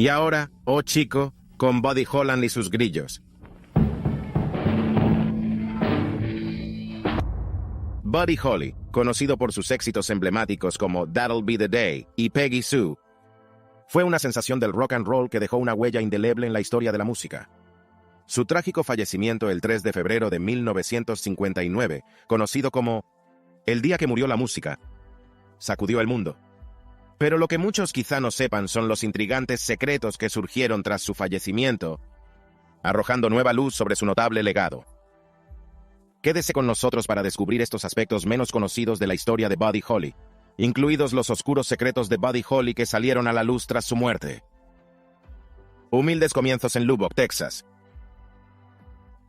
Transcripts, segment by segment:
Y ahora, oh chico, con Buddy Holland y sus grillos. Buddy Holly, conocido por sus éxitos emblemáticos como That'll Be the Day y Peggy Sue, fue una sensación del rock and roll que dejó una huella indeleble en la historia de la música. Su trágico fallecimiento el 3 de febrero de 1959, conocido como el día que murió la música, sacudió el mundo. Pero lo que muchos quizá no sepan son los intrigantes secretos que surgieron tras su fallecimiento, arrojando nueva luz sobre su notable legado. Quédese con nosotros para descubrir estos aspectos menos conocidos de la historia de Buddy Holly, incluidos los oscuros secretos de Buddy Holly que salieron a la luz tras su muerte. Humildes comienzos en Lubbock, Texas.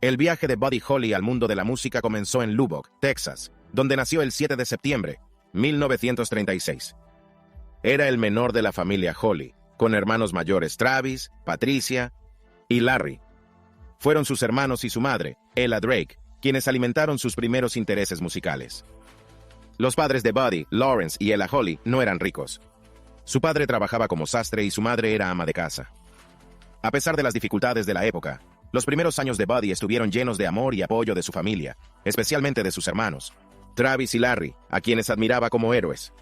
El viaje de Buddy Holly al mundo de la música comenzó en Lubbock, Texas, donde nació el 7 de septiembre, 1936. Era el menor de la familia Holly, con hermanos mayores Travis, Patricia y Larry. Fueron sus hermanos y su madre, Ella Drake, quienes alimentaron sus primeros intereses musicales. Los padres de Buddy, Lawrence y Ella Holly, no eran ricos. Su padre trabajaba como sastre y su madre era ama de casa. A pesar de las dificultades de la época, los primeros años de Buddy estuvieron llenos de amor y apoyo de su familia, especialmente de sus hermanos, Travis y Larry, a quienes admiraba como héroes.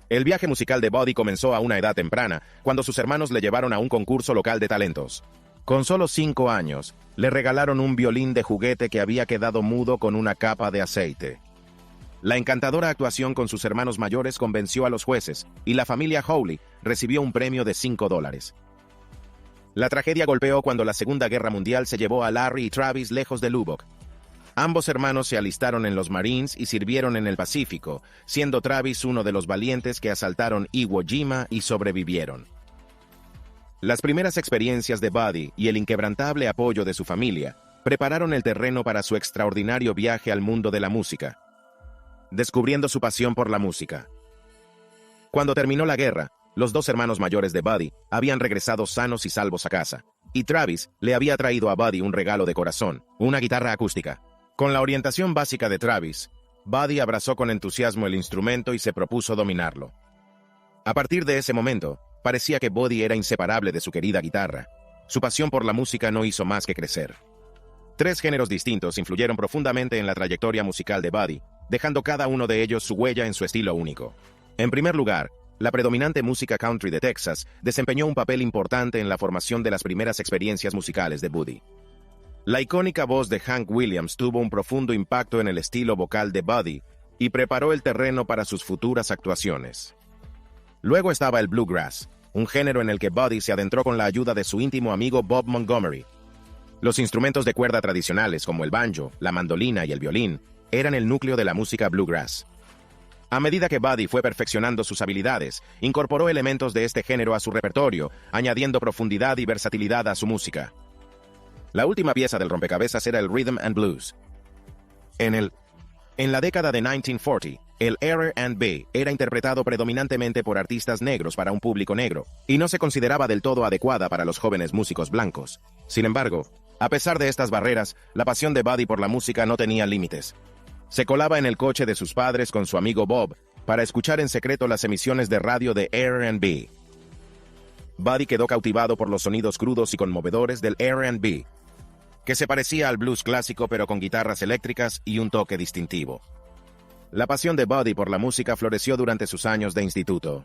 El viaje musical de Buddy comenzó a una edad temprana, cuando sus hermanos le llevaron a un concurso local de talentos. Con solo 5 años, le regalaron un violín de juguete que había quedado mudo con una capa de aceite. La encantadora actuación con sus hermanos mayores convenció a los jueces, y la familia Holly recibió un premio de $5. La tragedia golpeó cuando la Segunda Guerra Mundial se llevó a Larry y Travis lejos de Lubbock. Ambos hermanos se alistaron en los Marines y sirvieron en el Pacífico, siendo Travis uno de los valientes que asaltaron Iwo Jima y sobrevivieron. Las primeras experiencias de Buddy y el inquebrantable apoyo de su familia prepararon el terreno para su extraordinario viaje al mundo de la música, descubriendo su pasión por la música. Cuando terminó la guerra, los 2 hermanos mayores de Buddy habían regresado sanos y salvos a casa, y Travis le había traído a Buddy un regalo de corazón, una guitarra acústica. Con la orientación básica de Travis, Buddy abrazó con entusiasmo el instrumento y se propuso dominarlo. A partir de ese momento, parecía que Buddy era inseparable de su querida guitarra. Su pasión por la música no hizo más que crecer. 3 géneros distintos influyeron profundamente en la trayectoria musical de Buddy, dejando cada uno de ellos su huella en su estilo único. En primer lugar, la predominante música country de Texas desempeñó un papel importante en la formación de las primeras experiencias musicales de Buddy. La icónica voz de Hank Williams tuvo un profundo impacto en el estilo vocal de Buddy y preparó el terreno para sus futuras actuaciones. Luego estaba el bluegrass, un género en el que Buddy se adentró con la ayuda de su íntimo amigo Bob Montgomery. Los instrumentos de cuerda tradicionales como el banjo, la mandolina y el violín eran el núcleo de la música bluegrass. A medida que Buddy fue perfeccionando sus habilidades, incorporó elementos de este género a su repertorio, añadiendo profundidad y versatilidad a su música. La última pieza del rompecabezas era el rhythm and blues. En la década de 1940, el R&B era interpretado predominantemente por artistas negros para un público negro, y no se consideraba del todo adecuada para los jóvenes músicos blancos. Sin embargo, a pesar de estas barreras, la pasión de Buddy por la música no tenía límites. Se colaba en el coche de sus padres con su amigo Bob para escuchar en secreto las emisiones de radio de R&B. Buddy quedó cautivado por los sonidos crudos y conmovedores del R&B, que se parecía al blues clásico pero con guitarras eléctricas y un toque distintivo. La pasión de Buddy por la música floreció durante sus años de instituto.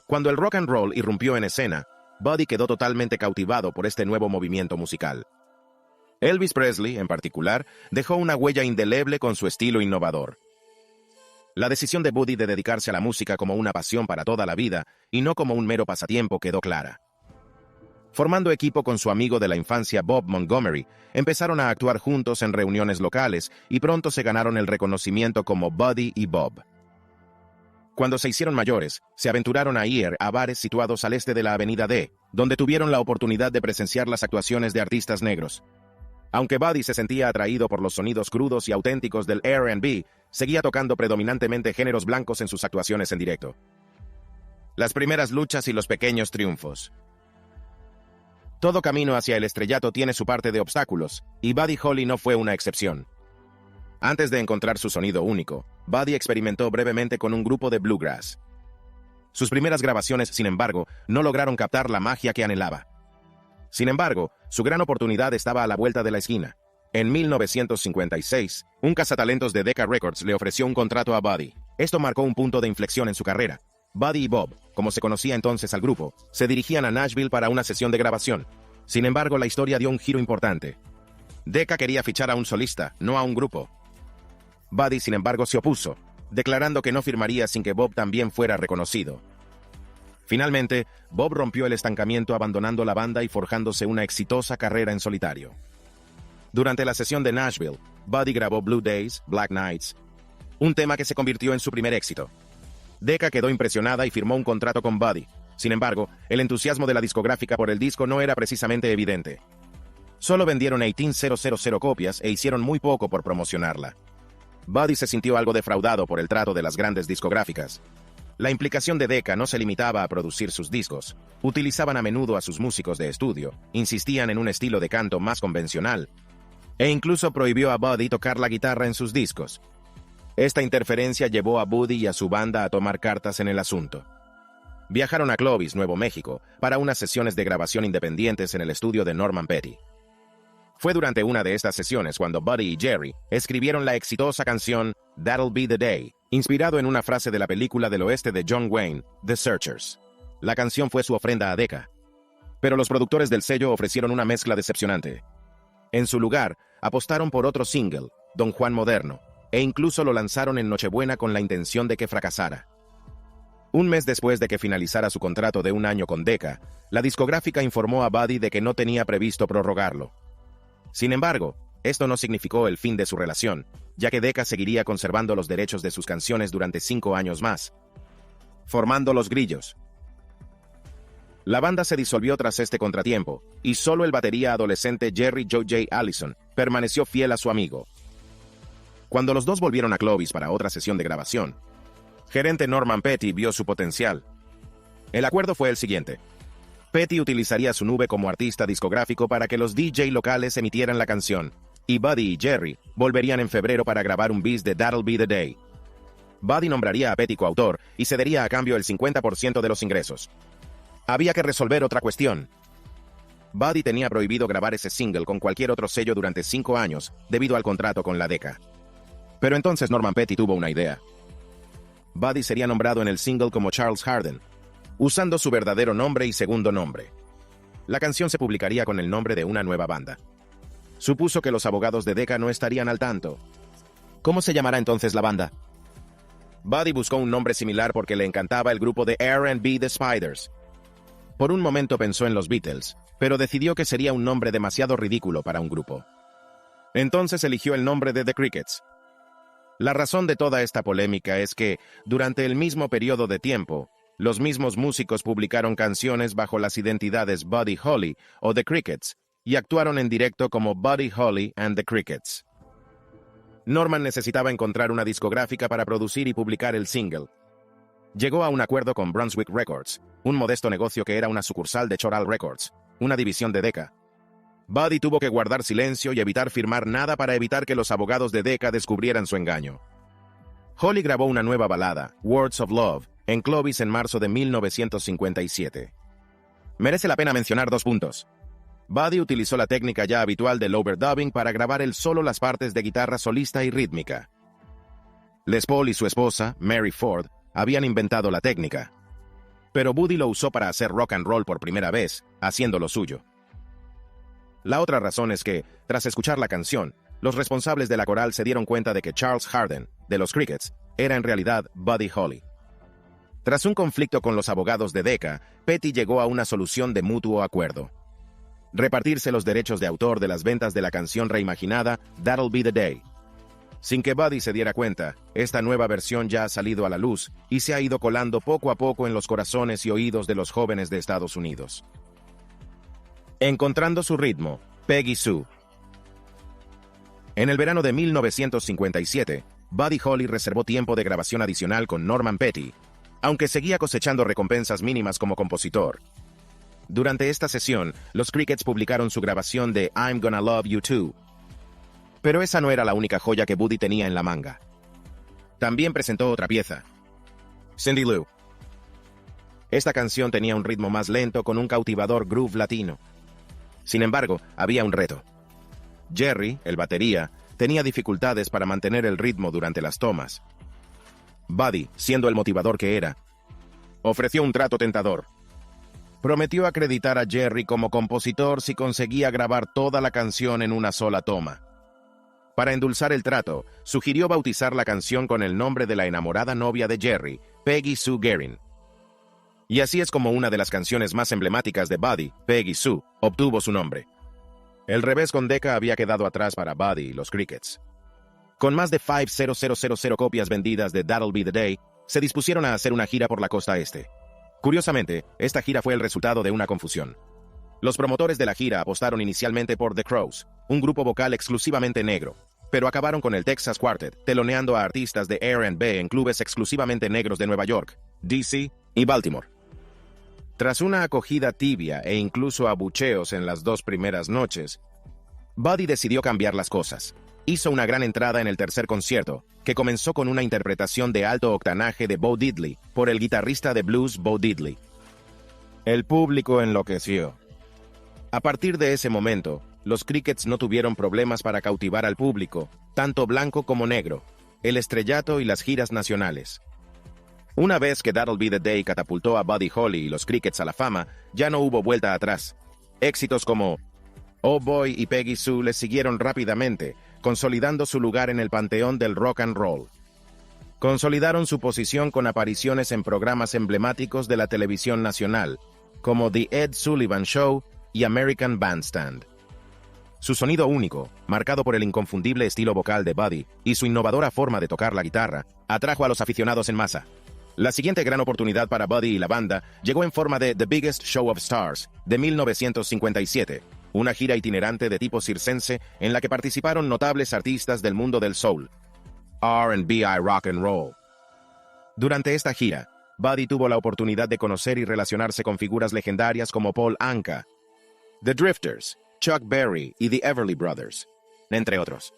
Cuando el rock and roll irrumpió en escena, Buddy quedó totalmente cautivado por este nuevo movimiento musical. Elvis Presley, en particular, dejó una huella indeleble con su estilo innovador. La decisión de Buddy de dedicarse a la música como una pasión para toda la vida y no como un mero pasatiempo quedó clara. Formando equipo con su amigo de la infancia Bob Montgomery, empezaron a actuar juntos en reuniones locales y pronto se ganaron el reconocimiento como Buddy y Bob. Cuando se hicieron mayores, se aventuraron a ir a bares situados al este de la Avenida D, donde tuvieron la oportunidad de presenciar las actuaciones de artistas negros. Aunque Buddy se sentía atraído por los sonidos crudos y auténticos del R&B, seguía tocando predominantemente géneros blancos en sus actuaciones en directo. Las primeras luchas y los pequeños triunfos. Todo camino hacia el estrellato tiene su parte de obstáculos, y Buddy Holly no fue una excepción. Antes de encontrar su sonido único, Buddy experimentó brevemente con un grupo de bluegrass. Sus primeras grabaciones, sin embargo, no lograron captar la magia que anhelaba. Sin embargo, su gran oportunidad estaba a la vuelta de la esquina. En 1956, un cazatalentos de Decca Records le ofreció un contrato a Buddy. Esto marcó un punto de inflexión en su carrera. Buddy y Bob, como se conocía entonces al grupo, se dirigían a Nashville para una sesión de grabación. Sin embargo, la historia dio un giro importante. Decca quería fichar a un solista, no a un grupo. Buddy, sin embargo, se opuso, declarando que no firmaría sin que Bob también fuera reconocido. Finalmente, Bob rompió el estancamiento abandonando la banda y forjándose una exitosa carrera en solitario. Durante la sesión de Nashville, Buddy grabó Blue Days, Black Nights, un tema que se convirtió en su primer éxito. Decca quedó impresionada y firmó un contrato con Buddy. Sin embargo, el entusiasmo de la discográfica por el disco no era precisamente evidente. Solo vendieron 18,000 copias e hicieron muy poco por promocionarla. Buddy se sintió algo defraudado por el trato de las grandes discográficas. La implicación de Decca no se limitaba a producir sus discos. Utilizaban a menudo a sus músicos de estudio, insistían en un estilo de canto más convencional, e incluso prohibió a Buddy tocar la guitarra en sus discos. Esta interferencia llevó a Buddy y a su banda a tomar cartas en el asunto. Viajaron a Clovis, Nuevo México, para unas sesiones de grabación independientes en el estudio de Norman Petty. Fue durante una de estas sesiones cuando Buddy y Jerry escribieron la exitosa canción That'll Be the Day, inspirado en una frase de la película del oeste de John Wayne, The Searchers. La canción fue su ofrenda a Decca. Pero los productores del sello ofrecieron una mezcla decepcionante. En su lugar, apostaron por otro single, Don Juan Moderno, e incluso lo lanzaron en Nochebuena con la intención de que fracasara. Un mes después de que finalizara su contrato de un año con Decca, la discográfica informó a Buddy de que no tenía previsto prorrogarlo. Sin embargo, esto no significó el fin de su relación, ya que Decca seguiría conservando los derechos de sus canciones durante 5 años más, formando Los Grillos. La banda se disolvió tras este contratiempo, y solo el batería adolescente Jerry Joe J. Allison permaneció fiel a su amigo. Cuando los dos volvieron a Clovis para otra sesión de grabación, gerente Norman Petty vio su potencial. El acuerdo fue el siguiente. Petty utilizaría su nube como artista discográfico para que los DJ locales emitieran la canción, y Buddy y Jerry volverían en febrero para grabar un bis de That'll Be the Day. Buddy nombraría a Petty coautor y cedería a cambio el 50% de los ingresos. Había que resolver otra cuestión. Buddy tenía prohibido grabar ese single con cualquier otro sello durante 5 años debido al contrato con la Decca. Pero entonces Norman Petty tuvo una idea. Buddy sería nombrado en el single como Charles Hardin, usando su verdadero nombre y segundo nombre. La canción se publicaría con el nombre de una nueva banda. Supuso que los abogados de Decca no estarían al tanto. ¿Cómo se llamará entonces la banda? Buddy buscó un nombre similar porque le encantaba el grupo de R&B The Spiders. Por un momento pensó en los Beatles, pero decidió que sería un nombre demasiado ridículo para un grupo. Entonces eligió el nombre de The Crickets. La razón de toda esta polémica es que, durante el mismo periodo de tiempo, los mismos músicos publicaron canciones bajo las identidades Buddy Holly o The Crickets y actuaron en directo como Buddy Holly and The Crickets. Norman necesitaba encontrar una discográfica para producir y publicar el single. Llegó a un acuerdo con Brunswick Records, un modesto negocio que era una sucursal de Choral Records, una división de Decca. Buddy tuvo que guardar silencio y evitar firmar nada para evitar que los abogados de Decca descubrieran su engaño. Holly grabó una nueva balada, Words of Love, en Clovis en marzo de 1957. Merece la pena mencionar 2 puntos. Buddy utilizó la técnica ya habitual del overdubbing para grabar él solo las partes de guitarra solista y rítmica. Les Paul y su esposa, Mary Ford, habían inventado la técnica. Pero Buddy lo usó para hacer rock and roll por primera vez, haciendo lo suyo. La otra razón es que, tras escuchar la canción, los responsables de la coral se dieron cuenta de que Charles Hardin, de los Crickets, era en realidad Buddy Holly. Tras un conflicto con los abogados de Decca, Petty llegó a una solución de mutuo acuerdo. Repartirse los derechos de autor de las ventas de la canción reimaginada That'll Be the Day. Sin que Buddy se diera cuenta, esta nueva versión ya ha salido a la luz y se ha ido colando poco a poco en los corazones y oídos de los jóvenes de Estados Unidos. Encontrando su ritmo, Peggy Sue. En el verano de 1957, Buddy Holly reservó tiempo de grabación adicional con Norman Petty, aunque seguía cosechando recompensas mínimas como compositor. Durante esta sesión, los Crickets publicaron su grabación de I'm Gonna Love You Too. Pero esa no era la única joya que Buddy tenía en la manga. También presentó otra pieza, Cindy Lou. Esta canción tenía un ritmo más lento con un cautivador groove latino. Sin embargo, había un reto. Jerry, el batería, tenía dificultades para mantener el ritmo durante las tomas. Buddy, siendo el motivador que era, ofreció un trato tentador. Prometió acreditar a Jerry como compositor si conseguía grabar toda la canción en una sola toma. Para endulzar el trato, sugirió bautizar la canción con el nombre de la enamorada novia de Jerry, Peggy Sue Gershwin. Y así es como una de las canciones más emblemáticas de Buddy, Peggy Sue, obtuvo su nombre. El revés con Decca había quedado atrás para Buddy y los Crickets. Con más de 5,000 copias vendidas de That'll Be the Day, se dispusieron a hacer una gira por la costa este. Curiosamente, esta gira fue el resultado de una confusión. Los promotores de la gira apostaron inicialmente por The Crows, un grupo vocal exclusivamente negro, pero acabaron con el Texas Quartet, teloneando a artistas de R&B en clubes exclusivamente negros de Nueva York, D.C. y Baltimore. Tras una acogida tibia e incluso abucheos en las 2 primeras noches, Buddy decidió cambiar las cosas. Hizo una gran entrada en el tercer concierto, que comenzó con una interpretación de alto octanaje de Bo Diddley por el guitarrista de blues Bo Diddley. El público enloqueció. A partir de ese momento, los Crickets no tuvieron problemas para cautivar al público, tanto blanco como negro, el estrellato y las giras nacionales. Una vez que That'll Be the Day catapultó a Buddy Holly y los Crickets a la fama, ya no hubo vuelta atrás. Éxitos como Oh Boy y Peggy Sue les siguieron rápidamente, consolidando su lugar en el panteón del rock and roll. Consolidaron su posición con apariciones en programas emblemáticos de la televisión nacional, como The Ed Sullivan Show y American Bandstand. Su sonido único, marcado por el inconfundible estilo vocal de Buddy y su innovadora forma de tocar la guitarra, atrajo a los aficionados en masa. La siguiente gran oportunidad para Buddy y la banda llegó en forma de The Biggest Show of Stars, de 1957, una gira itinerante de tipo circense en la que participaron notables artistas del mundo del soul, R&B y rock and roll. Durante esta gira, Buddy tuvo la oportunidad de conocer y relacionarse con figuras legendarias como Paul Anka, The Drifters, Chuck Berry y The Everly Brothers, entre otros.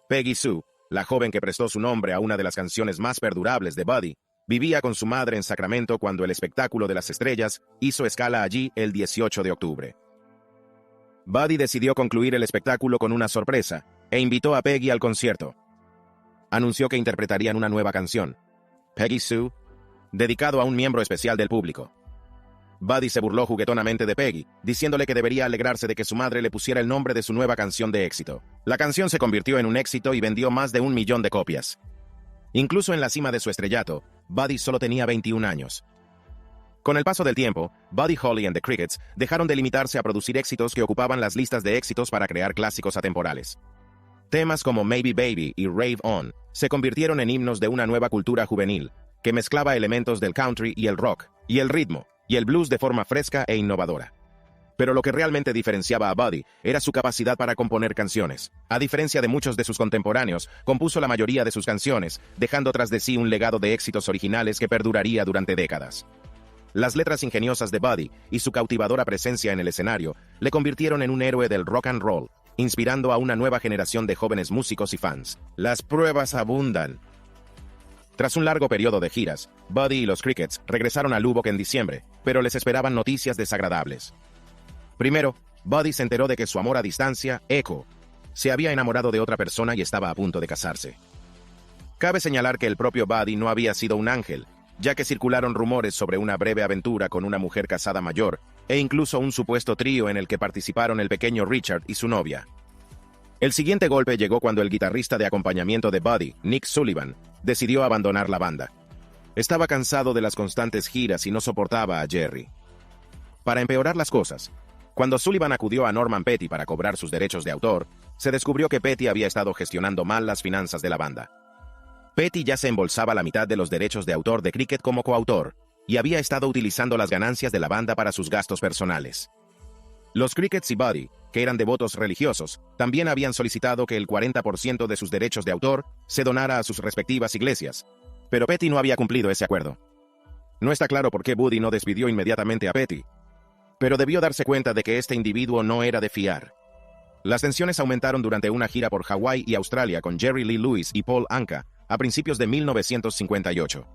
Peggy Sue, la joven que prestó su nombre a una de las canciones más perdurables de Buddy, vivía con su madre en Sacramento cuando el espectáculo de las estrellas hizo escala allí el 18 de octubre. Buddy decidió concluir el espectáculo con una sorpresa e invitó a Peggy al concierto. Anunció que interpretarían una nueva canción, Peggy Sue, dedicado a un miembro especial del público. Buddy se burló juguetonamente de Peggy, diciéndole que debería alegrarse de que su madre le pusiera el nombre de su nueva canción de éxito. La canción se convirtió en un éxito y vendió más de 1 millón de copias. Incluso en la cima de su estrellato, Buddy solo tenía 21 años. Con el paso del tiempo, Buddy Holly and the Crickets dejaron de limitarse a producir éxitos que ocupaban las listas de éxitos para crear clásicos atemporales. Temas como Maybe Baby y Rave On se convirtieron en himnos de una nueva cultura juvenil, que mezclaba elementos del country y el rock, y el ritmo, y el blues de forma fresca e innovadora. Pero lo que realmente diferenciaba a Buddy era su capacidad para componer canciones. A diferencia de muchos de sus contemporáneos, compuso la mayoría de sus canciones, dejando tras de sí un legado de éxitos originales que perduraría durante décadas. Las letras ingeniosas de Buddy y su cautivadora presencia en el escenario le convirtieron en un héroe del rock and roll, inspirando a una nueva generación de jóvenes músicos y fans. Las pruebas abundan. Tras un largo periodo de giras, Buddy y los Crickets regresaron a Lubbock en diciembre, pero les esperaban noticias desagradables. Primero, Buddy se enteró de que su amor a distancia, Echo, se había enamorado de otra persona y estaba a punto de casarse. Cabe señalar que el propio Buddy no había sido un ángel, ya que circularon rumores sobre una breve aventura con una mujer casada mayor, e incluso un supuesto trío en el que participaron el pequeño Richard y su novia. El siguiente golpe llegó cuando el guitarrista de acompañamiento de Buddy, Nick Sullivan, decidió abandonar la banda. Estaba cansado de las constantes giras y no soportaba a Jerry. Para empeorar las cosas, cuando Sullivan acudió a Norman Petty para cobrar sus derechos de autor, se descubrió que Petty había estado gestionando mal las finanzas de la banda. Petty ya se embolsaba la mitad de los derechos de autor de Cricket como coautor, y había estado utilizando las ganancias de la banda para sus gastos personales. Los Crickets y Buddy, que eran devotos religiosos, también habían solicitado que el 40% de sus derechos de autor se donara a sus respectivas iglesias, pero Petty no había cumplido ese acuerdo. No está claro por qué Buddy no despidió inmediatamente a Petty, pero debió darse cuenta de que este individuo no era de fiar. Las tensiones aumentaron durante una gira por Hawái y Australia con Jerry Lee Lewis y Paul Anka a principios de 1958.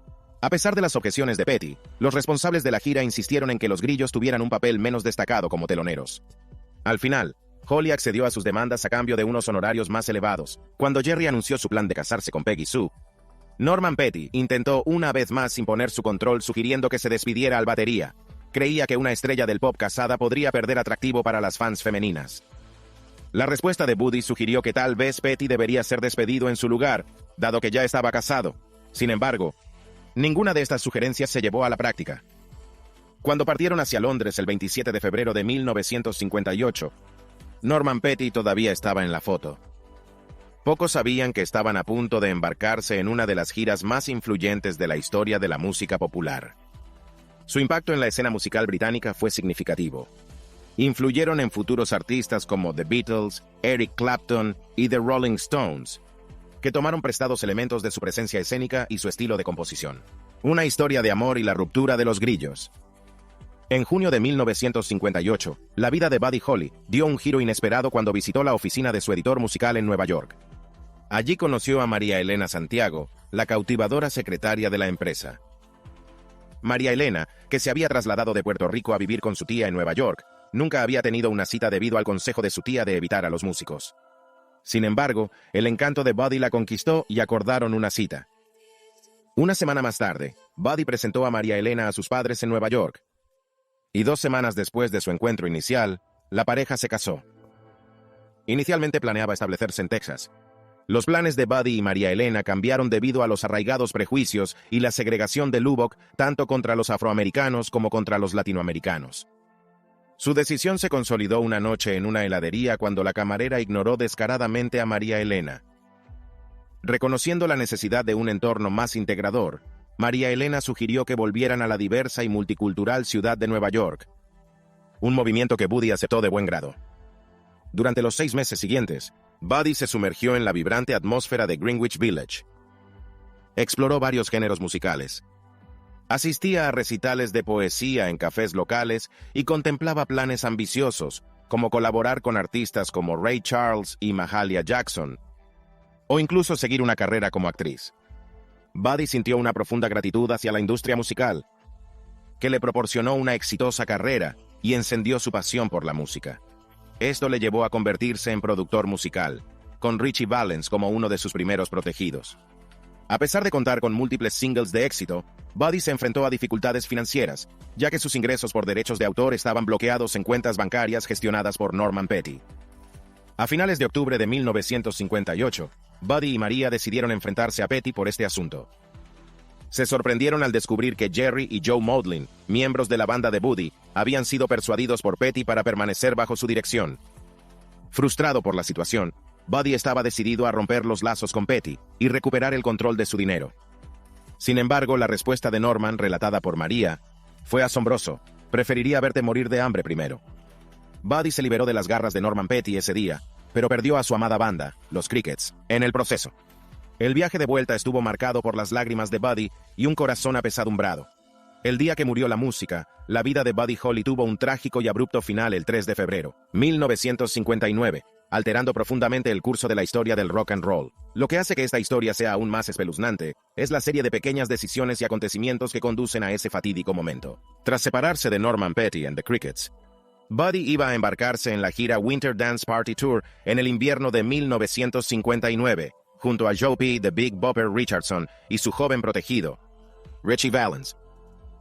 A pesar de las objeciones de Petty, los responsables de la gira insistieron en que los Grillos tuvieran un papel menos destacado como teloneros. Al final, Holly accedió a sus demandas a cambio de unos honorarios más elevados. Cuando Jerry anunció su plan de casarse con Peggy Sue, Norman Petty intentó una vez más imponer su control sugiriendo que se despidiera al batería. Creía que una estrella del pop casada podría perder atractivo para las fans femeninas. La respuesta de Buddy sugirió que tal vez Petty debería ser despedido en su lugar, dado que ya estaba casado. Sin embargo, ninguna de estas sugerencias se llevó a la práctica. Cuando partieron hacia Londres el 27 de febrero de 1958, Norman Petty todavía estaba en la foto. Pocos sabían que estaban a punto de embarcarse en una de las giras más influyentes de la historia de la música popular. Su impacto en la escena musical británica fue significativo. Influyeron en futuros artistas como The Beatles, Eric Clapton y The Rolling Stones, que tomaron prestados elementos de su presencia escénica y su estilo de composición. Una historia de amor y la ruptura de los Grillos. En junio de 1958, la vida de Buddy Holly dio un giro inesperado cuando visitó la oficina de su editor musical en Nueva York. Allí conoció a María Elena Santiago, la cautivadora secretaria de la empresa. María Elena, que se había trasladado de Puerto Rico a vivir con su tía en Nueva York, nunca había tenido una cita debido al consejo de su tía de evitar a los músicos. Sin embargo, el encanto de Buddy la conquistó y acordaron una cita. Una semana más tarde, Buddy presentó a María Elena a sus padres en Nueva York. Y 2 semanas después de su encuentro inicial, la pareja se casó. Inicialmente planeaba establecerse en Texas. Los planes de Buddy y María Elena cambiaron debido a los arraigados prejuicios y la segregación de Lubbock tanto contra los afroamericanos como contra los latinoamericanos. Su decisión se consolidó una noche en una heladería cuando la camarera ignoró descaradamente a María Elena. Reconociendo la necesidad de un entorno más integrador, María Elena sugirió que volvieran a la diversa y multicultural ciudad de Nueva York, un movimiento que Buddy aceptó de buen grado. Durante los 6 meses siguientes, Buddy se sumergió en la vibrante atmósfera de Greenwich Village. Exploró varios géneros musicales. Asistía a recitales de poesía en cafés locales y contemplaba planes ambiciosos, como colaborar con artistas como Ray Charles y Mahalia Jackson, o incluso seguir una carrera como actriz. Buddy sintió una profunda gratitud hacia la industria musical, que le proporcionó una exitosa carrera y encendió su pasión por la música. Esto le llevó a convertirse en productor musical, con Ritchie Valens como uno de sus primeros protegidos. A pesar de contar con múltiples singles de éxito, Buddy se enfrentó a dificultades financieras, ya que sus ingresos por derechos de autor estaban bloqueados en cuentas bancarias gestionadas por Norman Petty. A finales de octubre de 1958, Buddy y María decidieron enfrentarse a Petty por este asunto. Se sorprendieron al descubrir que Jerry y Joe Maudlin, miembros de la banda de Buddy, habían sido persuadidos por Petty para permanecer bajo su dirección. Frustrado por la situación, Buddy estaba decidido a romper los lazos con Petty y recuperar el control de su dinero. Sin embargo, la respuesta de Norman, relatada por María, fue asombroso. Preferiría verte morir de hambre primero. Buddy se liberó de las garras de Norman Petty ese día, pero perdió a su amada banda, los Crickets, en el proceso. El viaje de vuelta estuvo marcado por las lágrimas de Buddy y un corazón apesadumbrado. El día que murió la música, la vida de Buddy Holly tuvo un trágico y abrupto final el 3 de febrero, 1959, alterando profundamente el curso de la historia del rock and roll. Lo que hace que esta historia sea aún más espeluznante es la serie de pequeñas decisiones y acontecimientos que conducen a ese fatídico momento. Tras separarse de Norman Petty and the Crickets, Buddy iba a embarcarse en la gira Winter Dance Party Tour en el invierno de 1959, junto a Joe P. The Big Bopper Richardson y su joven protegido, Ritchie Valens.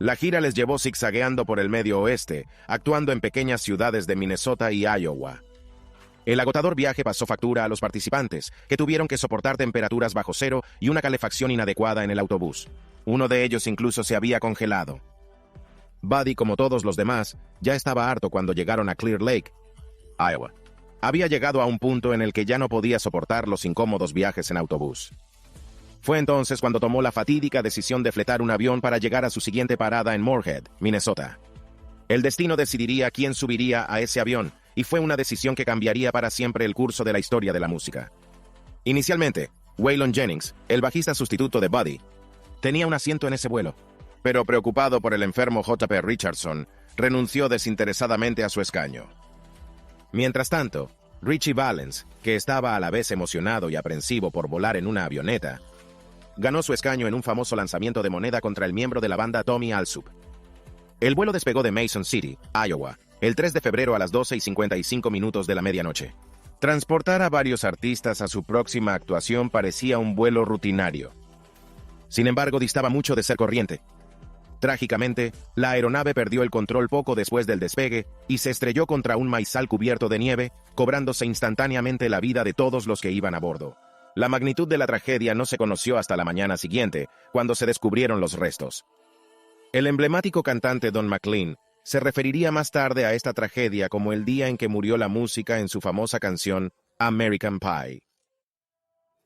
La gira les llevó zigzagueando por el medio oeste, actuando en pequeñas ciudades de Minnesota y Iowa. El agotador viaje pasó factura a los participantes, que tuvieron que soportar temperaturas bajo cero y una calefacción inadecuada en el autobús. Uno de ellos incluso se había congelado. Buddy, como todos los demás, ya estaba harto cuando llegaron a Clear Lake, Iowa. Había llegado a un punto en el que ya no podía soportar los incómodos viajes en autobús. Fue entonces cuando tomó la fatídica decisión de fletar un avión para llegar a su siguiente parada en Moorhead, Minnesota. El destino decidiría quién subiría a ese avión, y fue una decisión que cambiaría para siempre el curso de la historia de la música. Inicialmente, Waylon Jennings, el bajista sustituto de Buddy, tenía un asiento en ese vuelo, pero preocupado por el enfermo J.P. Richardson, renunció desinteresadamente a su escaño. Mientras tanto, Ritchie Valens, que estaba a la vez emocionado y aprensivo por volar en una avioneta, ganó su escaño en un famoso lanzamiento de moneda contra el miembro de la banda Tommy Allsup. El vuelo despegó de Mason City, Iowa, el 3 de febrero a las 12:55 de la medianoche. Transportar a varios artistas a su próxima actuación parecía un vuelo rutinario. Sin embargo, distaba mucho de ser corriente. Trágicamente, la aeronave perdió el control poco después del despegue y se estrelló contra un maizal cubierto de nieve, cobrándose instantáneamente la vida de todos los que iban a bordo. La magnitud de la tragedia no se conoció hasta la mañana siguiente, cuando se descubrieron los restos. El emblemático cantante Don McLean se referiría más tarde a esta tragedia como el día en que murió la música en su famosa canción American Pie.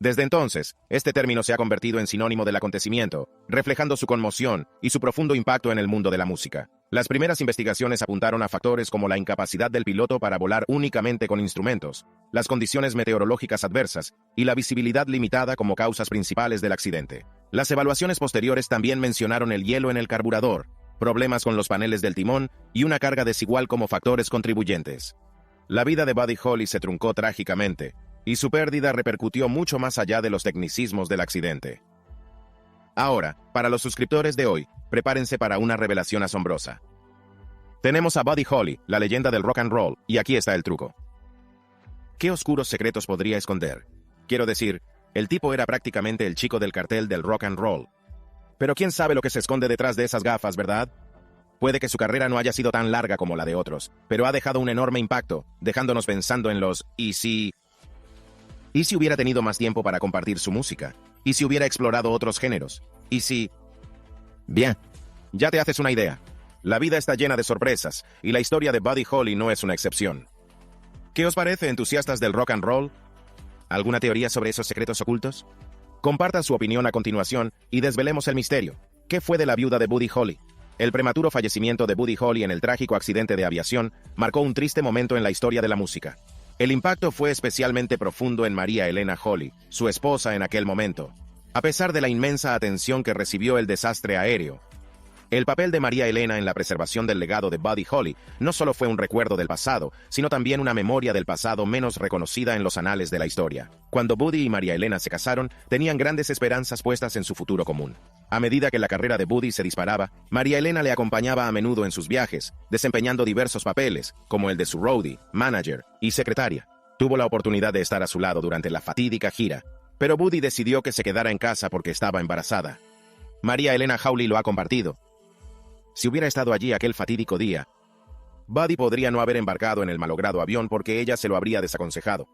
Desde entonces, este término se ha convertido en sinónimo del acontecimiento, reflejando su conmoción y su profundo impacto en el mundo de la música. Las primeras investigaciones apuntaron a factores como la incapacidad del piloto para volar únicamente con instrumentos, las condiciones meteorológicas adversas y la visibilidad limitada como causas principales del accidente. Las evaluaciones posteriores también mencionaron el hielo en el carburador, problemas con los paneles del timón y una carga desigual como factores contribuyentes. La vida de Buddy Holly se truncó trágicamente, y su pérdida repercutió mucho más allá de los tecnicismos del accidente. Ahora, para los suscriptores de hoy, prepárense para una revelación asombrosa. Tenemos a Buddy Holly, la leyenda del rock and roll, y aquí está el truco. ¿Qué oscuros secretos podría esconder? Quiero decir, el tipo era prácticamente el chico del cartel del rock and roll. Pero quién sabe lo que se esconde detrás de esas gafas, ¿verdad? Puede que su carrera no haya sido tan larga como la de otros, pero ha dejado un enorme impacto, dejándonos pensando en los ¿y si hubiera tenido más tiempo para compartir su música? ¿Y si hubiera explorado otros géneros? ¿Y si...? Bien, ya te haces una idea. La vida está llena de sorpresas, y la historia de Buddy Holly no es una excepción. ¿Qué os parece, entusiastas del rock and roll? ¿Alguna teoría sobre esos secretos ocultos? Compartan su opinión a continuación y desvelemos el misterio. ¿Qué fue de la viuda de Buddy Holly? El prematuro fallecimiento de Buddy Holly en el trágico accidente de aviación marcó un triste momento en la historia de la música. El impacto fue especialmente profundo en María Elena Holly, su esposa en aquel momento. A pesar de la inmensa atención que recibió el desastre aéreo, el papel de María Elena en la preservación del legado de Buddy Holly no solo fue un recuerdo del pasado, sino también una memoria del pasado menos reconocida en los anales de la historia. Cuando Buddy y María Elena se casaron, tenían grandes esperanzas puestas en su futuro común. A medida que la carrera de Buddy se disparaba, María Elena le acompañaba a menudo en sus viajes, desempeñando diversos papeles, como el de su roadie, manager y secretaria. Tuvo la oportunidad de estar a su lado durante la fatídica gira, pero Buddy decidió que se quedara en casa porque estaba embarazada. María Elena Holly lo ha compartido. Si hubiera estado allí aquel fatídico día, Buddy podría no haber embarcado en el malogrado avión porque ella se lo habría desaconsejado.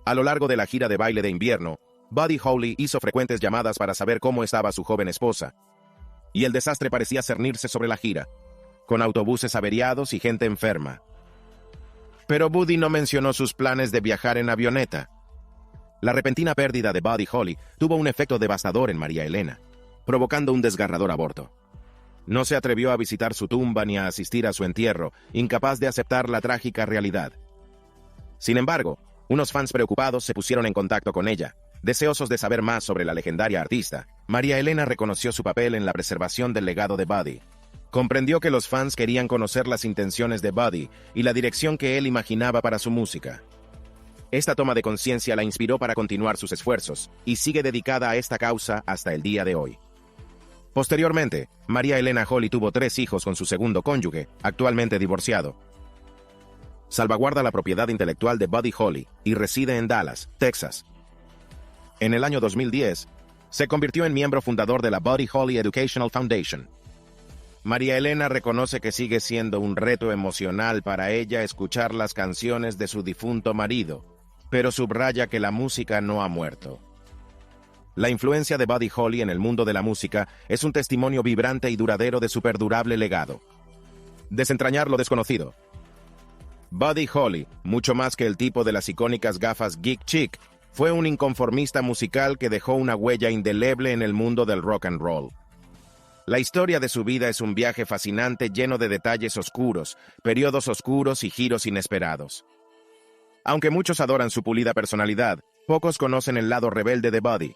A lo largo de la gira de baile de invierno, Buddy Holly hizo frecuentes llamadas para saber cómo estaba su joven esposa. Y el desastre parecía cernirse sobre la gira, con autobuses averiados y gente enferma. Pero Buddy no mencionó sus planes de viajar en avioneta. La repentina pérdida de Buddy Holly tuvo un efecto devastador en María Elena, provocando un desgarrador aborto. No se atrevió a visitar su tumba ni a asistir a su entierro, incapaz de aceptar la trágica realidad. Sin embargo, unos fans preocupados se pusieron en contacto con ella, deseosos de saber más sobre la legendaria artista. María Elena reconoció su papel en la preservación del legado de Buddy. Comprendió que los fans querían conocer las intenciones de Buddy y la dirección que él imaginaba para su música. Esta toma de conciencia la inspiró para continuar sus esfuerzos, y sigue dedicada a esta causa hasta el día de hoy. Posteriormente, María Elena Holly tuvo 3 hijos con su segundo cónyuge, actualmente divorciado. Salvaguarda la propiedad intelectual de Buddy Holly y reside en Dallas, Texas. En el año 2010, se convirtió en miembro fundador de la Buddy Holly Educational Foundation. María Elena reconoce que sigue siendo un reto emocional para ella escuchar las canciones de su difunto marido, pero subraya que la música no ha muerto. La influencia de Buddy Holly en el mundo de la música es un testimonio vibrante y duradero de su perdurable legado. Desentrañar lo desconocido. Buddy Holly, mucho más que el tipo de las icónicas gafas geek chic, fue un inconformista musical que dejó una huella indeleble en el mundo del rock and roll. La historia de su vida es un viaje fascinante lleno de detalles oscuros, periodos oscuros y giros inesperados. Aunque muchos adoran su pulida personalidad, pocos conocen el lado rebelde de Buddy.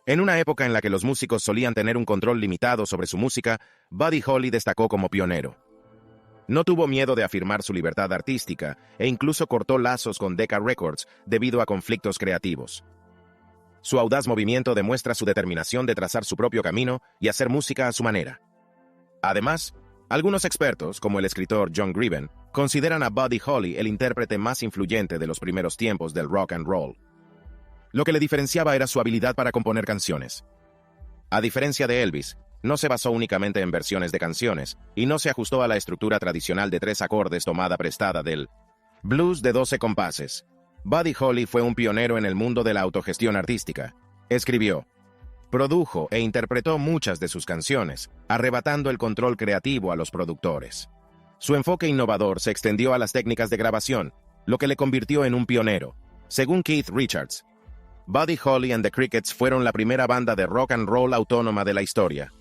En una época en la que los músicos solían tener un control limitado sobre su música, Buddy Holly destacó como pionero. No tuvo miedo de afirmar su libertad artística e incluso cortó lazos con Decca Records debido a conflictos creativos. Su audaz movimiento demuestra su determinación de trazar su propio camino y hacer música a su manera. Además, algunos expertos, como el escritor John Greben, consideran a Buddy Holly el intérprete más influyente de los primeros tiempos del rock and roll. Lo que le diferenciaba era su habilidad para componer canciones. A diferencia de Elvis, no se basó únicamente en versiones de canciones y no se ajustó a la estructura tradicional de 3 acordes tomada prestada del blues de 12 compases. Buddy Holly fue un pionero en el mundo de la autogestión artística. Escribió, produjo e interpretó muchas de sus canciones, arrebatando el control creativo a los productores. Su enfoque innovador se extendió a las técnicas de grabación, lo que le convirtió en un pionero. Según Keith Richards, Buddy Holly and the Crickets fueron la primera banda de rock and roll autónoma de la historia.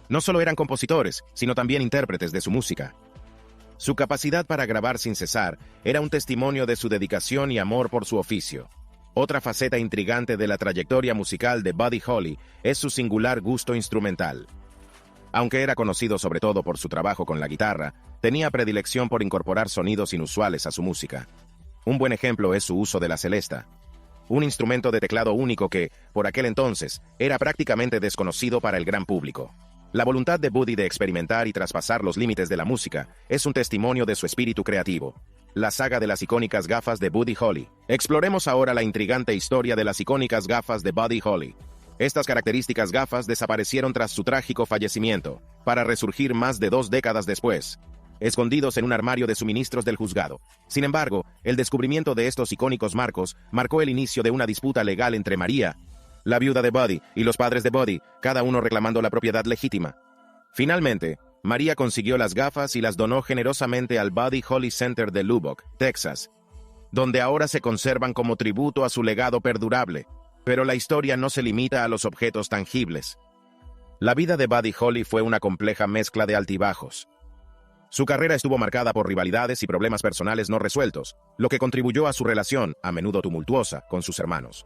No solo eran compositores, sino también intérpretes de su música. Su capacidad para grabar sin cesar era un testimonio de su dedicación y amor por su oficio. Otra faceta intrigante de la trayectoria musical de Buddy Holly es su singular gusto instrumental. Aunque era conocido sobre todo por su trabajo con la guitarra, tenía predilección por incorporar sonidos inusuales a su música. Un buen ejemplo es su uso de la celesta, un instrumento de teclado único que, por aquel entonces, era prácticamente desconocido para el gran público. La voluntad de Buddy de experimentar y traspasar los límites de la música es un testimonio de su espíritu creativo. La saga de las icónicas gafas de Buddy Holly. Exploremos ahora la intrigante historia de las icónicas gafas de Buddy Holly. Estas características gafas desaparecieron tras su trágico fallecimiento, para resurgir más de 2 décadas después, escondidos en un armario de suministros del juzgado. Sin embargo, el descubrimiento de estos icónicos marcos marcó el inicio de una disputa legal entre María, la viuda de Buddy, y los padres de Buddy, cada uno reclamando la propiedad legítima. Finalmente, María consiguió las gafas y las donó generosamente al Buddy Holly Center de Lubbock, Texas, donde ahora se conservan como tributo a su legado perdurable. Pero la historia no se limita a los objetos tangibles. La vida de Buddy Holly fue una compleja mezcla de altibajos. Su carrera estuvo marcada por rivalidades y problemas personales no resueltos, lo que contribuyó a su relación, a menudo tumultuosa, con sus hermanos.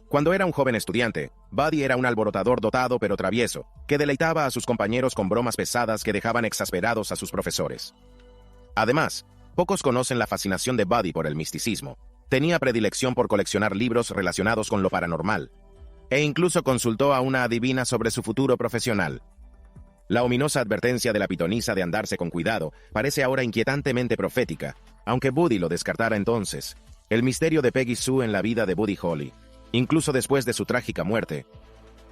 Cuando era un joven estudiante, Buddy era un alborotador dotado pero travieso, que deleitaba a sus compañeros con bromas pesadas que dejaban exasperados a sus profesores. Además, pocos conocen la fascinación de Buddy por el misticismo. Tenía predilección por coleccionar libros relacionados con lo paranormal, e incluso consultó a una adivina sobre su futuro profesional. La ominosa advertencia de la pitonisa de andarse con cuidado parece ahora inquietantemente profética, aunque Buddy lo descartara entonces. El misterio de Peggy Sue en la vida de Buddy Holly, incluso después de su trágica muerte.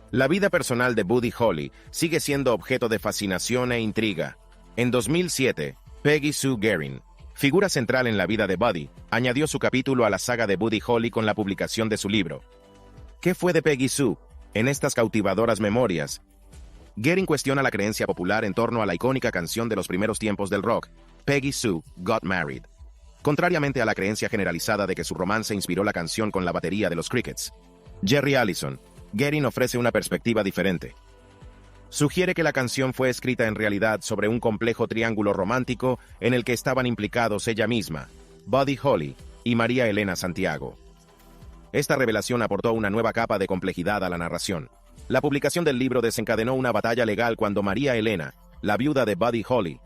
La vida personal de Buddy Holly sigue siendo objeto de fascinación e intriga. En 2007, Peggy Sue Gerring, figura central en la vida de Buddy, añadió su capítulo a la saga de Buddy Holly con la publicación de su libro. ¿Qué fue de Peggy Sue? En estas cautivadoras memorias, Gerring cuestiona la creencia popular en torno a la icónica canción de los primeros tiempos del rock, Peggy Sue Got Married. Contrariamente a la creencia generalizada de que su romance inspiró la canción con la batería de los Crickets, Jerry Allison, Gerring ofrece una perspectiva diferente. Sugiere que la canción fue escrita en realidad sobre un complejo triángulo romántico en el que estaban implicados ella misma, Buddy Holly y María Elena Santiago. Esta revelación aportó una nueva capa de complejidad a la narración. La publicación del libro desencadenó una batalla legal cuando María Elena, la viuda de Buddy Holly,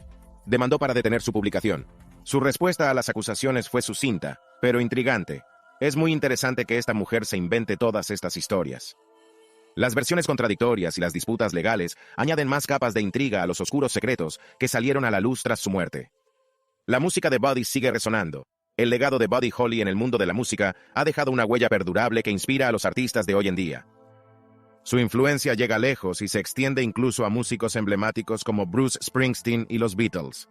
demandó para detener su publicación. Su respuesta a las acusaciones fue sucinta, pero intrigante. Es muy interesante que esta mujer se invente todas estas historias. Las versiones contradictorias y las disputas legales añaden más capas de intriga a los oscuros secretos que salieron a la luz tras su muerte. La música de Buddy sigue resonando. El legado de Buddy Holly en el mundo de la música ha dejado una huella perdurable que inspira a los artistas de hoy en día. Su influencia llega lejos y se extiende incluso a músicos emblemáticos como Bruce Springsteen y los Beatles.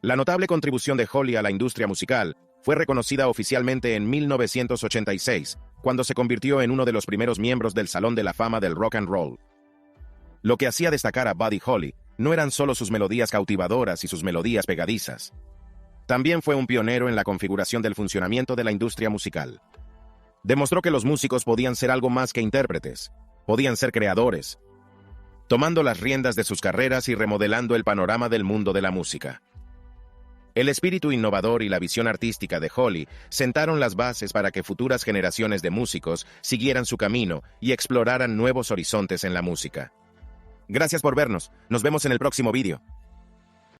La notable contribución de Holly a la industria musical fue reconocida oficialmente en 1986, cuando se convirtió en uno de los primeros miembros del Salón de la Fama del Rock and Roll. Lo que hacía destacar a Buddy Holly no eran solo sus melodías cautivadoras y sus melodías pegadizas. También fue un pionero en la configuración del funcionamiento de la industria musical. Demostró que los músicos podían ser algo más que intérpretes, podían ser creadores, tomando las riendas de sus carreras y remodelando el panorama del mundo de la música. El espíritu innovador y la visión artística de Holly sentaron las bases para que futuras generaciones de músicos siguieran su camino y exploraran nuevos horizontes en la música. Gracias por vernos. Nos vemos en el próximo vídeo.